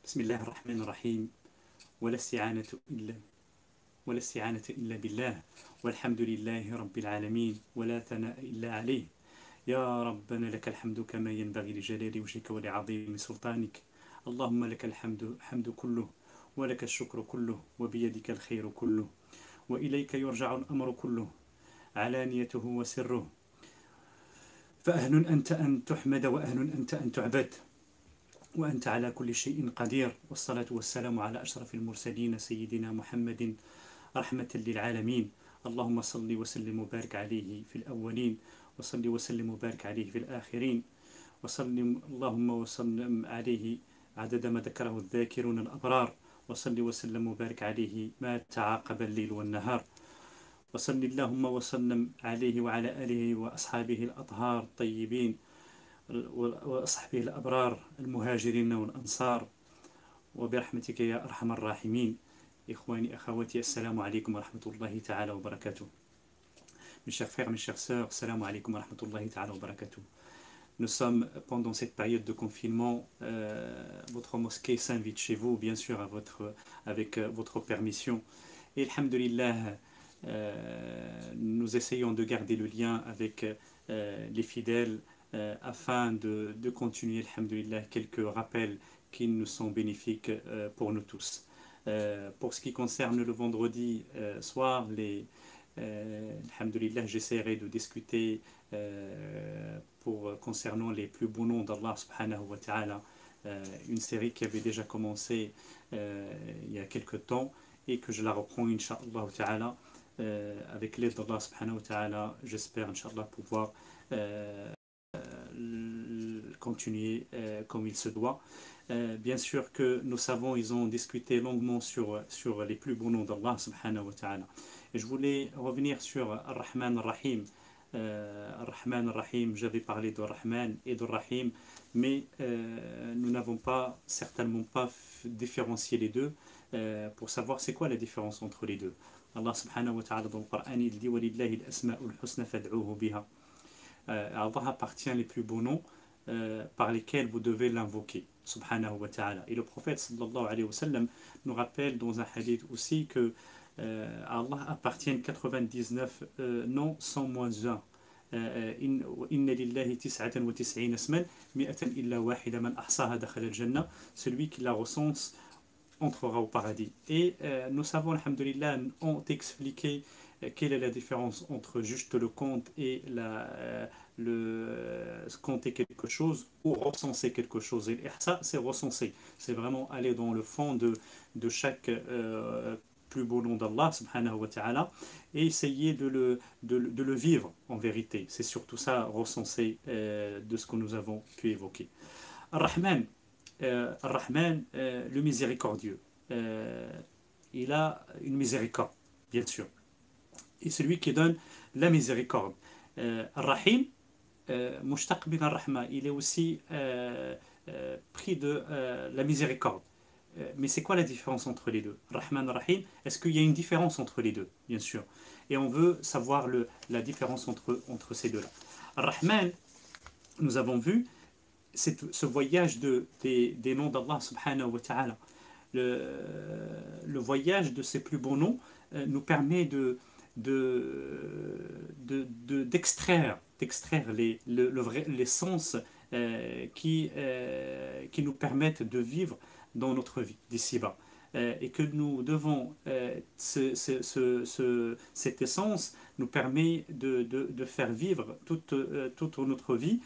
بسم الله الرحمن الرحيم ولا استعانة إلا ولا استعانة إلا بالله والحمد لله رب العالمين ولا ثناء إلا عليه يا ربنا لك الحمد كما ينبغي لجلال وجهك ولعظيم سلطانك اللهم لك الحمد كله ولك الشكر كله وبيدك الخير كله وإليك يرجع الأمر كله علانيته وسره فأهل أنت أن تحمد وأهل أنت أن تعبد وأنت على كل شيء قدير والصلاة والسلام على أشرف المرسلين سيدنا محمد رحمة للعالمين اللهم صل وسلم وبارك عليه في الأولين وصل وسلم وبارك عليه في الآخرين اللهم وسلم عليه عدد ما ذكره الذاكرون الأبرار وصل وسلم وبارك عليه ما تعاقب الليل والنهار وصل اللهم وسلم عليه وعلى آله وأصحابه الأطهار الطيبين وأصحابه الأبرار المهاجرين والأنصار وبرحمتك يا أرحم الراحمين. إخواني أخواتي السلام عليكم ورحمة الله تعالى وبركاته. Mes chers frères, mes chères sœurs, salam alaikum wa rahmatullahi ta'ala wa barakatuh. Nous sommes pendant cette période de confinement, votre mosquée s'invite chez vous, bien sûr avec votre permission. Et alhamdulillah, nous essayons de garder le lien avec les fidèles afin de continuer, alhamdulillah, quelques rappels qui nous sont bénéfiques pour nous tous. Pour ce qui concerne le vendredi soir, alhamdulillah, j'essaierai de discuter concernant les plus beaux noms d'Allah subhanahu wa ta'ala, une série qui avait déjà commencé il y a quelques temps et que je la reprends incha'Allah ta'ala avec l'aide d'Allah subhanahu wa ta'ala. J'espère incha'Allah pouvoir continuer comme il se doit. Bien sûr que nous savons, ils ont discuté longuement sur les plus beaux noms d'Allah subhanahu wa ta'ala. Et je voulais revenir sur Ar-Rahman Ar-Rahim. Ar-Rahman Ar-Rahim, j'avais parlé de Rahman et de Rahim, mais nous n'avons certainement pas différencié les deux pour savoir c'est quoi la différence entre les deux. Allah subhanahu wa ta'ala dans le Coran, il dit وَلِلَّهِ الْأَسْمَاءُ الْحُسْنَى فَادْعُوهُ بِهَا. Allah appartient les plus beaux noms par lesquels vous devez l'invoquer, subhanahu wa ta'ala. Et le prophète sallallahu alayhi wa sallam nous rappelle dans un hadith aussi que à Allah appartiennent 99 noms sans moins un. Inna lillahi tis'atan wa tis'ina isman mi'atan illa wahida man ahsaha dakhala al-jannah. Celui qui la recense entrera au paradis. Et nous savons, alhamdulillah, ont expliqué quelle est la différence entre juste le compte et compter quelque chose ou recenser quelque chose. Et ça, c'est recenser. C'est vraiment aller dans le fond de chaque plus beau nom d'Allah, subhanahu wa ta'ala, et essayer de le vivre en vérité. C'est surtout ça, recenser de ce que nous avons pu évoquer. Ar-Rahman, le miséricordieux. Il a une miséricorde, bien sûr. Et celui qui donne la miséricorde. Ar-Rahim, mushtaq bin ar-Rahma, il est aussi pris de la miséricorde. Mais c'est quoi la différence entre les deux? Rahman Rahim, est-ce qu'il y a une différence entre les deux? Bien sûr. Et on veut savoir la différence entre ces deux-là. Rahman, nous avons vu ce voyage des noms d'Allah subhanahu wa ta'ala. Le voyage de ces plus beaux noms nous permet d'extraire l'essence qui nous permettent de vivre dans notre vie d'ici-bas, et que nous devons cette essence nous permet de faire vivre toute notre vie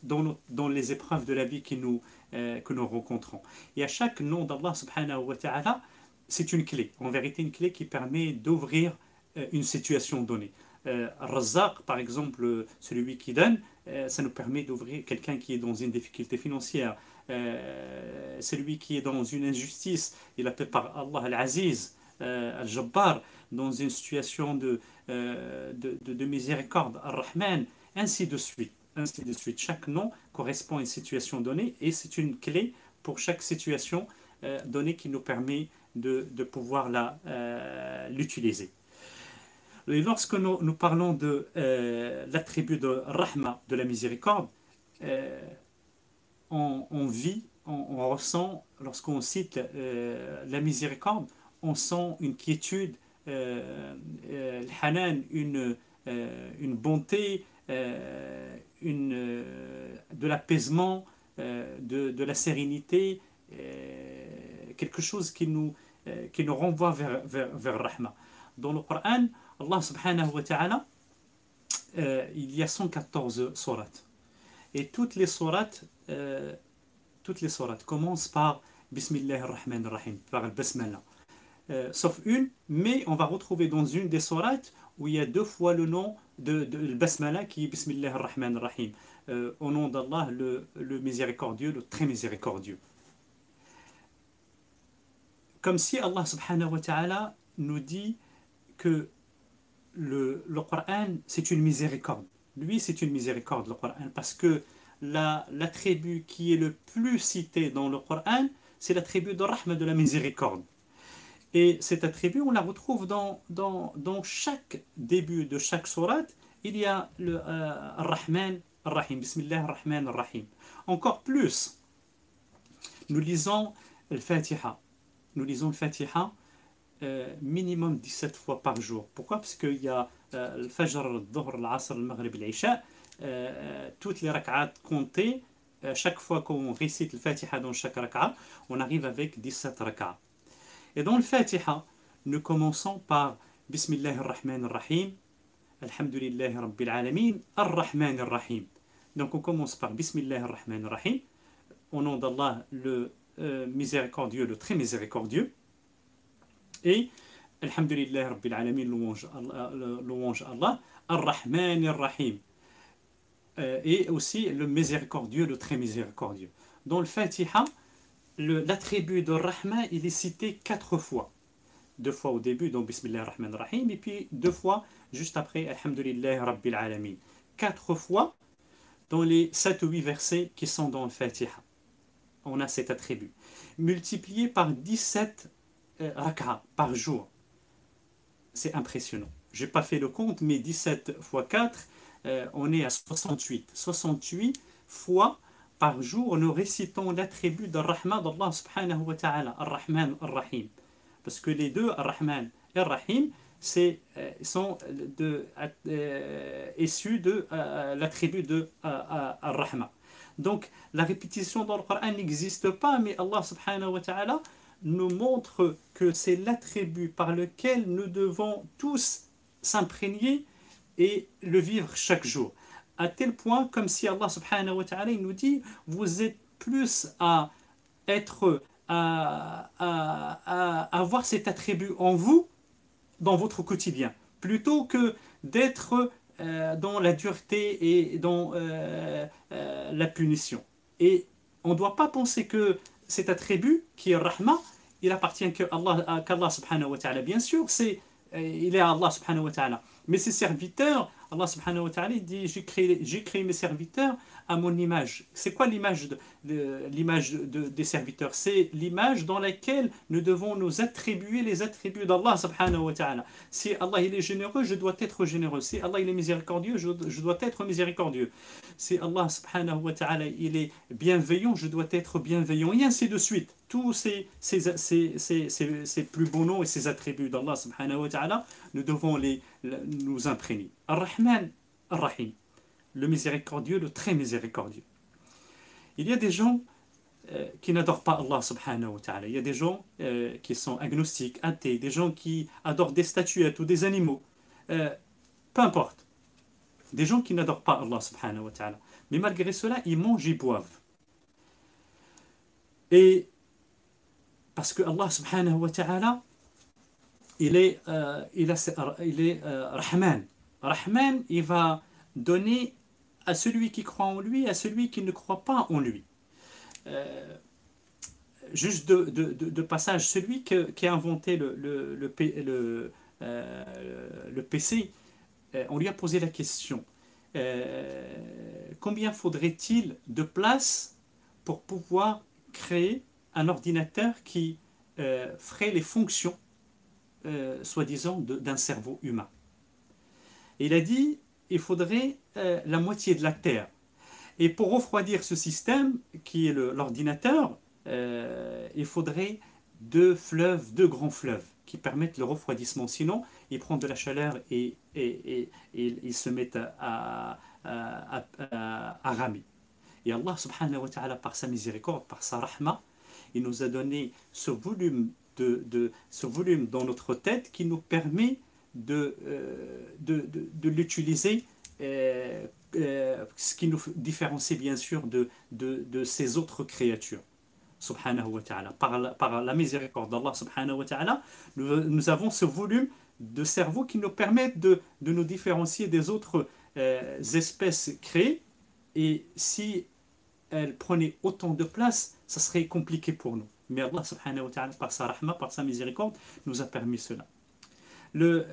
dans les épreuves de la vie que nous rencontrons. Et à chaque nom d'Allah subhanahu wa ta'ala, c'est une clé, en vérité une clé qui permet d'ouvrir une situation donnée. Razzaq, par exemple, celui qui donne, ça nous permet d'ouvrir quelqu'un qui est dans une difficulté financière. Celui qui est dans une injustice, il appelle par Allah Al-Aziz, Al-Jabbar, dans une situation de miséricorde, Ar-Rahman, ainsi de suite. Ainsi de suite. Chaque nom correspond à une situation donnée et c'est une clé pour chaque situation donnée qui nous permet de pouvoir l'utiliser. Et lorsque nous parlons de l'attribut de Rahma, de la miséricorde, on vit on ressent, lorsqu'on cite la miséricorde, on sent une quiétude, le hanan, une bonté, de l'apaisement, de la sérénité, quelque chose qui nous renvoie vers Rahma. Dans le Coran, Allah subhanahu wa ta'ala, il y a 114 sourates. Et toutes les sourates commencent par Bismillah ar-Rahman ar-Rahim, par le Basmala. Sauf une, mais on va retrouver dans une des sourates où il y a 2 fois le nom de Basmala qui est Bismillah ar-Rahman ar-Rahim. Au nom d'Allah, le miséricordieux, le très miséricordieux. Comme si Allah subhanahu wa ta'ala nous dit que le Coran, c'est une miséricorde. Lui, c'est une miséricorde, le Coran, parce que l'attribut qui est le plus cité dans le Coran, c'est l'attribut de Rahma, de la miséricorde. Et cet attribut, on la retrouve dans chaque début de chaque sourate. Il y a le Ar-Rahman, Ar-Rahim, Bismillah Ar-Rahman Ar-Rahim. Encore plus, nous lisons le Fatiha. Nous lisons le Fatiha minimum 17 fois par jour. Pourquoi? Parce qu'il y a le Fajr, le Dhuhr, l'Asr, le Maghrib, l'Isha, toutes les rak'at comptées. Chaque fois qu'on récite le Fatiha dans chaque rak'at, on arrive avec 17 rak'at. Et dans le Fatiha, nous commençons par Bismillah ar-Rahman ar-Rahim, Alhamdulillah Rabbil Alamin, Ar-Rahman ar-Rahim. Donc on commence par Bismillah ar-Rahman ar-Rahim, au nom d'Allah, le miséricordieux, le très miséricordieux. Et Alhamdulillah Rabbil Alamin, louange Allah, Ar-Rahman ar-Rahim. Et aussi le miséricordieux, le très miséricordieux. Dans le Fatiha, l'attribut de Rahma, il est cité 4 fois. 2 fois au début, donc Bismillah ar-Rahman ar-Rahim, et puis 2 fois juste après Alhamdulillah Rabbil Alamin. 4 fois dans les 7 ou 8 versets qui sont dans le Fatiha. On a cet attribut. Multiplié par 17 rak'a par jour. C'est impressionnant. Je n'ai pas fait le compte, mais 17 fois 4, on est à 68. 68 fois par jour, nous récitons l'attribut de Rahma d'Allah subhanahu wa ta'ala, Ar-Rahman, Ar-Rahim. Parce que les deux, Ar-Rahman et Ar-Rahim, sont issus de l'attribut de Ar-Rahma. Donc, la répétition dans le Coran n'existe pas, mais Allah subhanahu wa ta'ala nous montre que c'est l'attribut par lequel nous devons tous s'imprégner et le vivre chaque jour. À tel point, comme si Allah subhanahu wa ta'ala nous dit, vous êtes plus à avoir cet attribut en vous, dans votre quotidien, plutôt que d'être dans la dureté et dans la punition. Et on ne doit pas penser que cet attribut, qui est Rahma, il appartient qu'Allah subhanahu wa ta'ala. Bien sûr, il est à Allah subhanahu wa ta'ala. Mais ses serviteurs, Allah subhanahu wa ta'ala dit, j'ai créé mes serviteurs à mon image. C'est quoi l'image des serviteurs? C'est l'image dans laquelle nous devons nous attribuer les attributs d'Allah subhanahu wa ta'ala. Si Allah il est généreux, je dois être généreux. Si Allah il est miséricordieux, je dois être miséricordieux. Si Allah subhanahu wa ta'ala il est bienveillant, je dois être bienveillant. Et ainsi de suite. Tous ces plus beaux noms et ces attributs d'Allah subhanahu wa ta'ala, nous devons nous imprégner. Ar-Rahman, Ar-Rahim. Le miséricordieux, le très miséricordieux. Il y a des gens qui n'adorent pas Allah subhanahu wa ta'ala. Il y a des gens qui sont agnostiques, athées, des gens qui adorent des statuettes ou des animaux. Peu importe. Des gens qui n'adorent pas Allah subhanahu wa ta'ala. Mais malgré cela, ils mangent et boivent. Et parce que Allah subhanahu wa ta'ala, il est Rahman. Rahman, il va donner à celui qui croit en lui, à celui qui ne croit pas en lui. Juste de passage, celui qui a inventé le PC, on lui a posé la question, combien faudrait-il de place pour pouvoir créer un ordinateur qui ferait les fonctions, soi-disant, d'un cerveau humain? Et il a dit, il faudrait la moitié de la Terre. Et pour refroidir ce système, qui est l'ordinateur, il faudrait deux fleuves, deux grands fleuves qui permettent le refroidissement. Sinon, il prend de la chaleur et il se met à ramer. Et Allah subhanahu wa ta'ala, par sa miséricorde, par sa rahma, il nous a donné ce volume dans notre tête qui nous permet de l'utiliser, ce qui nous différencie bien sûr de ces autres créatures. Subhanahu wa ta'ala. Par la miséricorde d'Allah subhanahu wa ta'ala, nous avons ce volume de cerveau qui nous permet de nous différencier des autres espèces créées. Et si elles prenaient autant de place, ça serait compliqué pour nous. Mais Allah subhanahu wa ta'ala, par sa rahma, par sa miséricorde, nous a permis cela. Le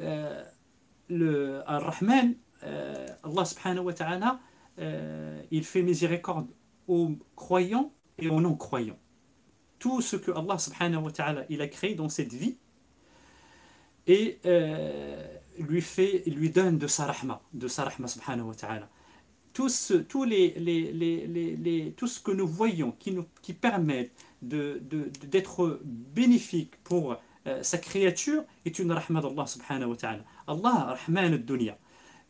Ar-Rahman, Allah subhanahu wa ta'ala, il fait miséricorde aux croyants et aux non-croyants. Tout ce que Allah subhanahu wa ta'ala il a créé dans cette vie et lui donne de sa rahma subhanahu wa ta'ala. Tout ce que nous voyons qui permet d'être bénéfique pour sa créature est une rahma d'Allah subhanahu wa ta'ala. Allah rahman al-dunya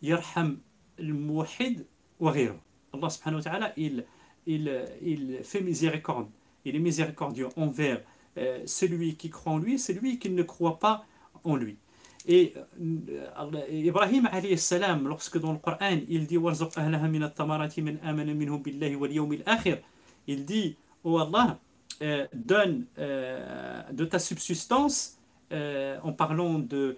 yarham al-muwahhid wa ghayruh. Allah subhanahu wa ta'ala il fait miséricorde. Il est miséricordieux envers celui qui croit en lui, celui qui ne croit pas en lui. Et Ibrahim alayhi salam, lorsque dans le Coran il dit warzuq ahlaha min at-tamarati man amana minhum billahi wal yawmil akhir, il dit oh Allah, donne de ta subsistance, en parlant de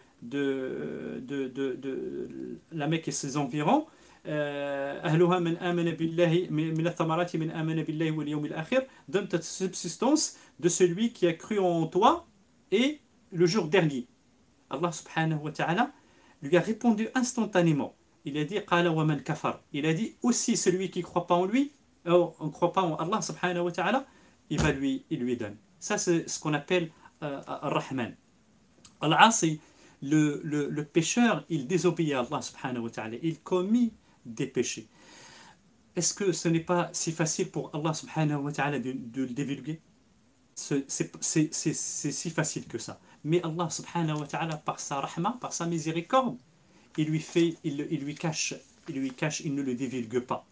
la Mecque et ses environs, أهلها من آمن بالله من الثمرات من آمن بالله واليوم الآخر, donne ta subsistance de celui qui a cru en toi et le jour dernier. Allah subhanahu wa ta'ala lui a répondu instantanément. Il a dit قال ومن كفر. Il a dit aussi celui qui ne croit pas en lui, on ne croit pas en Allah subhanahu wa ta'ala, il lui donne. Ça c'est ce qu'on appelle Ar-Rahman. Al-Asi, le pécheur, il désobéit à Allah subhanahu wa ta'ala, il commet des péchés. Est-ce que ce n'est pas si facile pour Allah subhanahu wa ta'ala de le divulguer? C'est si facile que ça. Mais Allah subhanahu wa ta'ala, par sa rahma, par sa miséricorde, il lui cache, il ne le divulgue pas.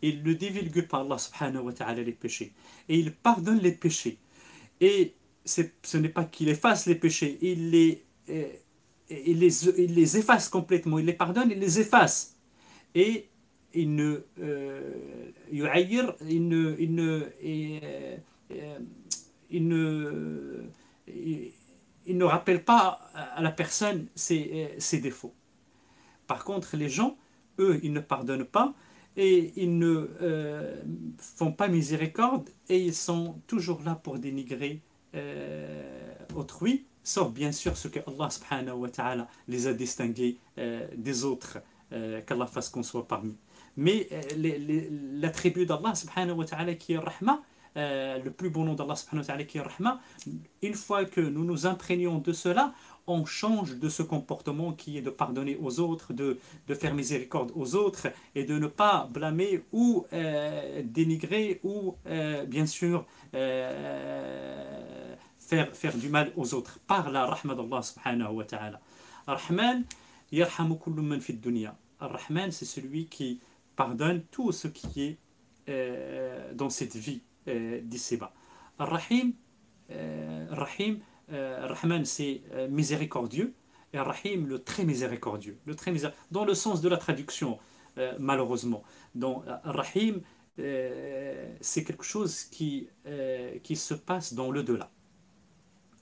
Il ne divulgue pas, Allah subhanahu wa ta'ala, les péchés. Et il pardonne les péchés. Et ce n'est pas qu'il efface les péchés, il les efface complètement, il les pardonne, il les efface. Et il ne rappelle pas à la personne ses défauts. Par contre, les gens, eux, ils ne pardonnent pas et ils ne font pas miséricorde et ils sont toujours là pour dénigrer autrui, sauf bien sûr ce que Allah subhanahu wa ta'ala les a distingués des autres, qu'Allah fasse qu'on soit parmi. Mais l'attribut d'Allah subhanahu wa ta'ala qui est Rahma, le plus beau nom d'Allah subhanahu wa ta'ala qui est Rahma, une fois que nous nous imprégnons de cela, on change de ce comportement qui est de pardonner aux autres, de faire miséricorde aux autres et de ne pas blâmer ou dénigrer ou bien sûr faire du mal aux autres par la rahma d'Allah subhanahu wa ta'ala. Ar-Rahman yarhamu kullu man fi dunya. Ar-Rahman, c'est celui qui pardonne tout ce qui est dans cette vie d'ici-bas. Ar-Rahim, Ar-Rahman c'est miséricordieux et Ar-Rahim le très miséricordieux. Dans le sens de la traduction, malheureusement. Donc Ar-Rahim, c'est quelque chose qui se passe dans le delà.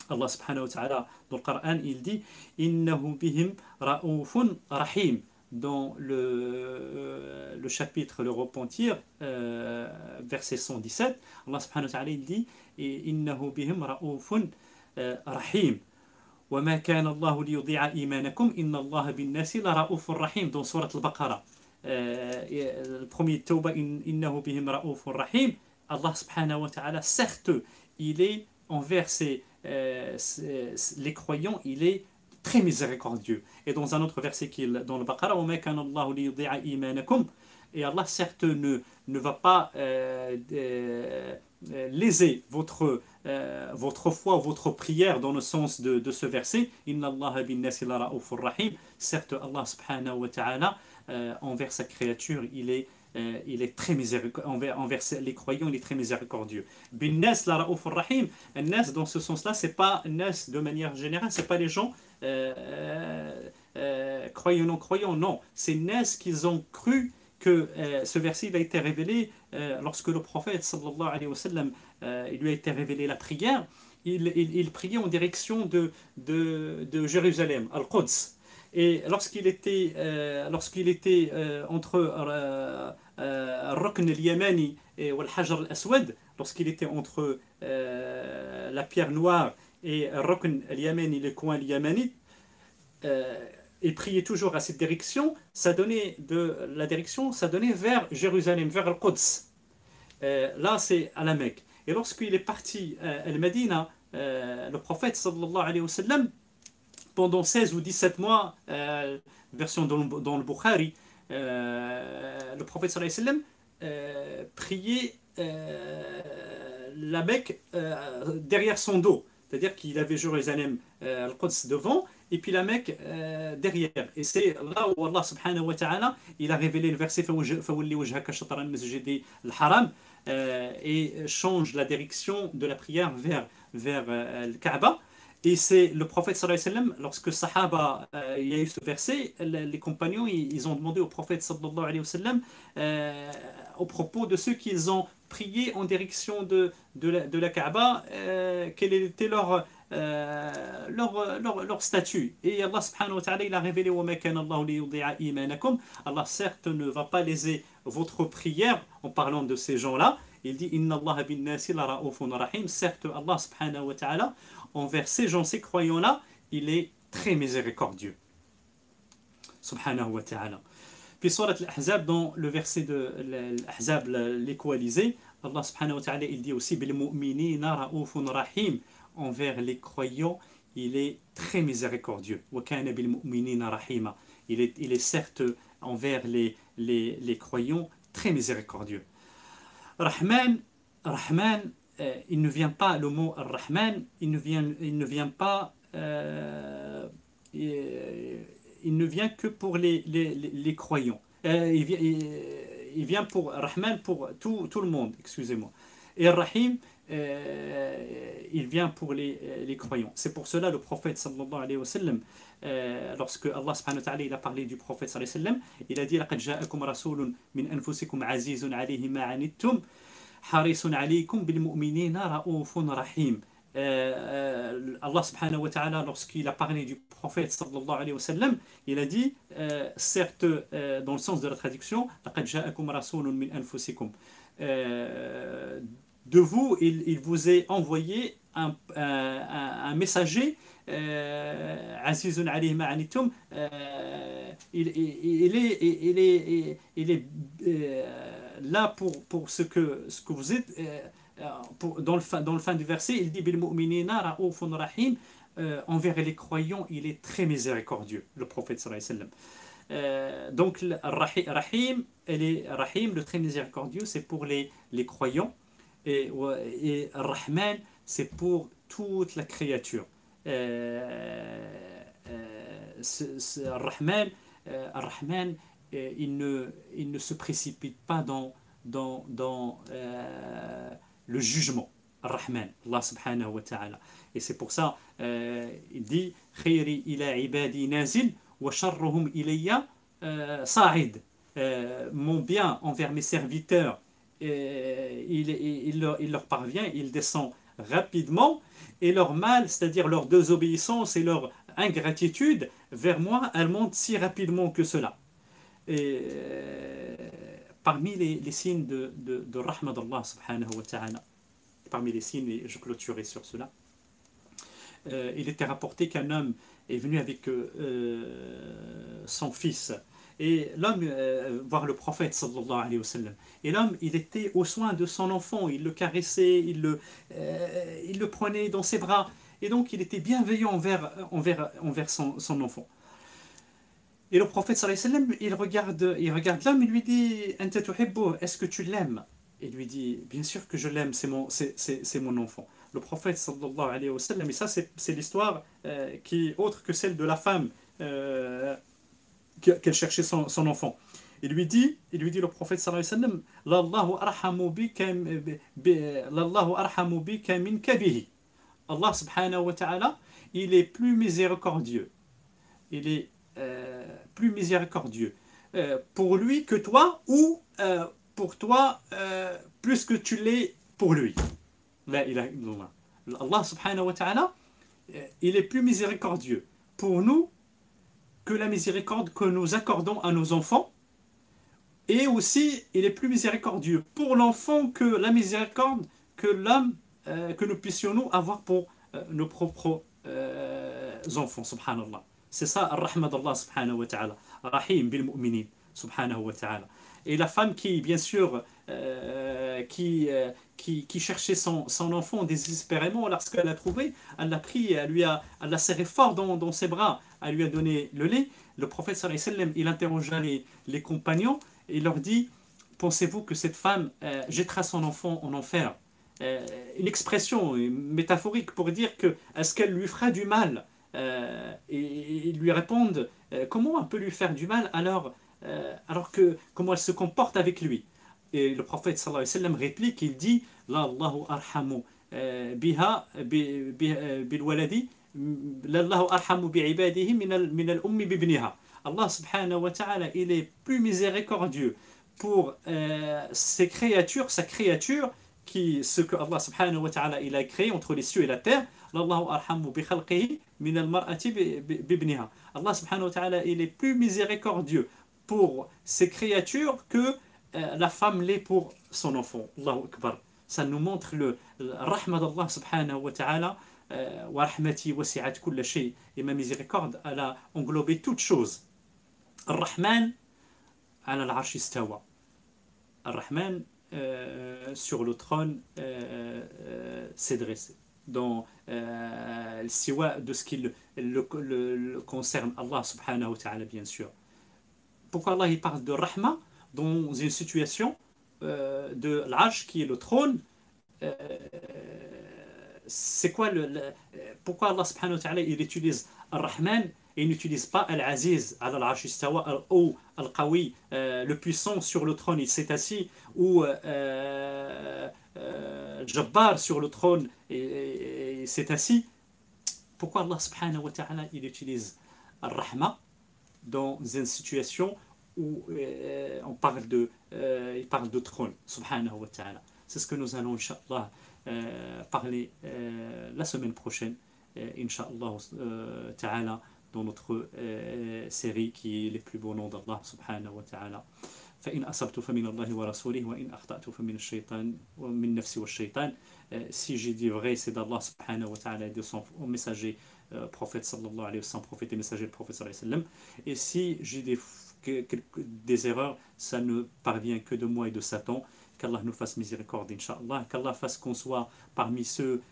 Allah subhanahu wa ta'ala, dans le Coran, il dit Innahu bihim ra'oufun rahim. Dans le chapitre Le Repentir, verset 117, Allah subhanahu wa ta'ala il dit Innahu bihim ra'oufun rahim. Wa ma kana Allahu liyudi'a imanakum inna Allah bin nasi la ra'oufun rahim. Dans Surat al-Baqarah, le premier Tawbah, Innahu bihim ra'oufun rahim. Allah subhanahu wa ta'ala, certes, il est envers les croyants, il est très miséricordieux. Et dans un autre verset dans le Baqarah, et Allah certes ne va pas léser votre foi, votre prière dans le sens de ce verset. Inna Allah bin nasi la ra'ufur rahim. Certes, Allah subhanahu wa ta'ala, envers sa créature, il est très miséricordieux. Envers les croyants, il est très miséricordieux. Bin nas la ra'ufur rahim. Nas, dans ce sens-là, c'est pas nas de manière générale, c'est pas les gens croyants ou non croyants, non. C'est nas qu'ils ont cru que ce verset il a été révélé lorsque le prophète sallallahu alayhi wa sallam il lui a été révélé la prière. Il priait en direction de Jérusalem, Al-Quds. Et lorsqu'il était entre Rukn al-Yamani et Al-Hajar al-Aswad, lorsqu'il était entre la pierre noire et Rukn al-Yamani, le coin al-Yamani, et priait toujours à cette direction, ça donnait vers Jérusalem, vers Al-Quds. Là, c'est à la Mecque. Et lorsqu'il est parti à Al-Madina, le prophète sallallahu alayhi wa sallam, pendant 16 ou 17 mois, version dans le Bukhari, le prophète sallallahu alayhi wa sallam priait la Mecque derrière son dos. C'est-à-dire qu'il avait Jérusalem, Al-Quds devant, et puis la Mecque derrière. Et c'est là où Allah subhanahu wa ta'ala, il a révélé le verset فَوَلِّ وَجْهَكَ شَطْرَ الْمَسْجِدِ الْحَرَامِ et change la direction de la prière vers le Kaaba. Et c'est le prophète sallallahu alayhi wa sallam, lorsque Sahaba, il y a eu ce verset, les compagnons, ils ont demandé au prophète sallallahu alayhi wa sallam au propos de ceux qu'ils ont prié en direction de la Kaaba, quel était leur statut. Et Allah subhanahu wa ta'ala, il a révélé Allah certes ne va pas léser votre prière en parlant de ces gens-là. Il dit Inna Allah bin nasi la ra'ufun rahim. Certes, Allah subhanahu wa ta'ala, envers ces gens, ces croyants-là, il est très miséricordieux. Subhanahu wa ta'ala. Puis surat al-Ahzab, dans le verset de l'Ahzab, les coalisés, Allah subhanahu wa ta'ala, il dit aussi bil mu'minina ra'ufun rahim. Envers les croyants, il est très miséricordieux. Wa kana bil mu'minina rahima. Il est certes envers les croyants très miséricordieux. Rahman, il ne vient pas, le mot Rahman, il ne vient pas, il ne vient que pour les croyants. Il vient pour Rahman pour tout le monde, excusez-moi. Et Rahim, il vient pour les croyants. C'est pour cela le prophète sallallahu alayhi wa sallam, lorsque Allah subhanahu wa ta'ala il a parlé du prophète sallallahu alayhi wa sallam, il a dit لَقَدْ جَاءَكُمْ رَسُولٌ مِنْ أَنفُسِكُمْ عَزِيزٌ عَلَيْهِ مَا عَنِتُّمْ حَرِيصٌ عَلَيْكُمْ بِالْمُؤْمِنِينَ رَءُوفٌ رَحِيمٌ. Allah subhanahu wa ta'ala, lorsqu'il a parlé du prophète sallallahu alayhi wa sallam, il a dit, certes, dans le sens de la traduction, لَقَدْ جَاءَكُمْ رَسُولٌ مِنْ أَنفُسِكُمْ. De vous, il vous est envoyé un messager, Azizun alayhi ma anitum, il est là pour ce que vous êtes. Dans le fin du verset, il dit bil mu'minina ra'ufun rahim, envers les croyants, il est très miséricordieux, le prophète sallallahu alayhi wa sallam. Donc, Rahim, Rahim, le très miséricordieux, c'est pour les croyants. Et Rahman, c'est pour toute la créature. Rahman, il ne se précipite pas dans le jugement. Rahman, Allah subhanahu wa ta'ala. Et c'est pour ça, il dit Khayri ila ibadi nazil wa sharruhum ilayya sa'id. Mon bien envers mes serviteurs, il leur parvient, il descend rapidement, et leur mal, c'est-à-dire leur désobéissance et leur ingratitude vers moi, elle monte si rapidement que cela. Et parmi les signes de rahma d'Allah subhanahu wa ta'ala, parmi les signes, et je clôturerai sur cela, il était rapporté qu'un homme est venu avec son fils. Et l'homme, voir le prophète sallallahu alayhi wa sallam. Et l'homme, il était aux soins de son enfant, il le caressait, il le prenait dans ses bras. Et donc, il était bienveillant envers son enfant. Et le prophète sallallahu alayhi wa sallam, il regarde l'homme et lui dit Anta tuhibbuh, est-ce que tu l'aimes? et lui dit, bien sûr que je l'aime, c'est mon enfant. Le prophète sallallahu alayhi wa sallam, et ça c'est l'histoire qui est autre que celle de la femme euh, qu'elle cherchait son enfant. Il lui dit le prophète sallallahu alayhi wa sallam, Lallahu arhamu Lallahu arhamu bika minka bihi. Allah subhanahu wa ta'ala, il est plus miséricordieux. Il est plus miséricordieux pour lui que toi, ou pour toi plus que tu l'es pour lui. La ilaha illallah. Allah subhanahu wa ta'ala, il est plus miséricordieux pour nous que la miséricorde que nous accordons à nos enfants. Et aussi, il est plus miséricordieux pour l'enfant que la miséricorde que l'homme, que nous puissions nous avoir pour nos propres enfants, subhanallah. C'est ça, ar-rahma d'Allah, subhanahu wa ta'ala. Rahim bil mu'minin, subhanahu wa ta'ala. Et la femme qui, bien sûr, qui cherchait son enfant désespérément, lorsqu'elle l'a trouvé, elle l'a pris, elle l'a serré fort dans ses bras, elle lui a donné le lait. Le prophète sallallahu alayhi wa sallam, il interrogea les compagnons et il leur dit, pensez-vous que cette femme jettera son enfant en enfer? Une expression métaphorique pour dire que est-ce qu'elle lui fera du mal? Et ils lui répondent, comment on peut lui faire du mal alors que comment elle se comporte avec lui? Et le prophète sallallahu alayhi wa sallam réplique, il dit, la Allahu arhamu biha bil waladi, la Allahu arhamu bi ibadihi min al ummi bibniha. Allah subhanahu wa ta'ala, il est plus miséricordieux pour ses créatures, sa créature, ce que Allah subhanahu wa ta'ala il a créé entre les cieux et la terre. L'Allahu arhamu bi khalqihi min al-mar'ati bibniha. Allah subhanahu wa ta'ala il est plus miséricordieux pour ses créatures que la femme l'est pour son enfant. Allahu akbar. Ça nous montre le rahma d'Allah subhanahu wa ta'ala. Wa rahmati wasi'at kulla shay. Et ma miséricorde, elle a englobé toutes choses. Ar-Rahman ala al-arsh istawa. Ar-Rahman sur le trône s'est dressé. Dans le siwa de ce qui le concerne, Allah subhanahu wa ta'ala, bien sûr. Pourquoi Allah il parle de Rahma dans une situation de l'Arsh qui est le trône? C'est quoi pourquoi Allah subhanahu wa ta'ala il utilise Ar-Rahman et il n'utilise pas Al-Aziz ala al-Arsh istawa, ou Al-Qawi, le puissant sur le trône il s'est assis, ou Jabbar sur le trône et s'est assis? Pourquoi Allah subhanahu wa ta'ala il utilise Ar-Rahma dans une situation où il parle de trône, subhanahu wa ta'ala? C'est ce que nous allons, Inch'Allah, parler la semaine prochaine, Inch'Allah ta'ala, dans notre série qui est les plus beaux noms d'Allah, subhanahu wa ta'ala. فإن أصبت فمن الله ورسوله وإن أخطأت فمن الشيطان ومن نفسي والشيطان. Si j'ai dit vrai, c'est d'Allah subhanahu wa ta'ala et de son messager prophète sallallahu alayhi wa sallam, prophète et messager le prophète sallallahu alayhi wa sallam. Et si j'ai des erreurs, ça ne parvient que de moi et de Satan. Qu'Allah nous fasse miséricorde, Inch'Allah. Qu'Allah fasse qu'on soit parmi ceux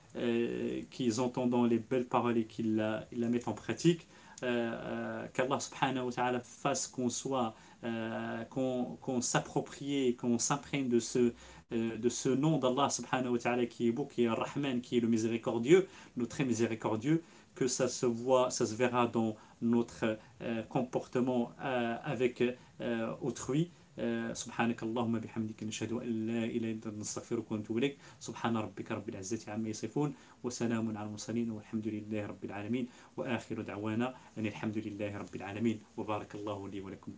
qui entendent les belles paroles et qui la mettent en pratique. Qu'Allah subhanahu wa ta'ala fasse qu'on soit qu'on s'approprie, qu'on s'imprègne de ce nom d'Allah subhanahu wa ta'ala qui est beau, qui est Rahman, qui est le miséricordieux, le très miséricordieux, que ça se verra dans notre comportement avec autrui. سبحانك اللهم بحمدك نشهد أن لا إله إلا أنت نستغفرك ونتوب إليك سبحان ربك رب العزة عما يصفون وسلام على المرسلين والحمد لله رب العالمين وآخر دعوانا أن الحمد لله رب العالمين وبارك الله لي ولكم.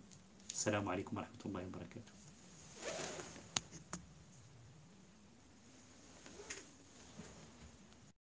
السلام عليكم ورحمة الله وبركاته.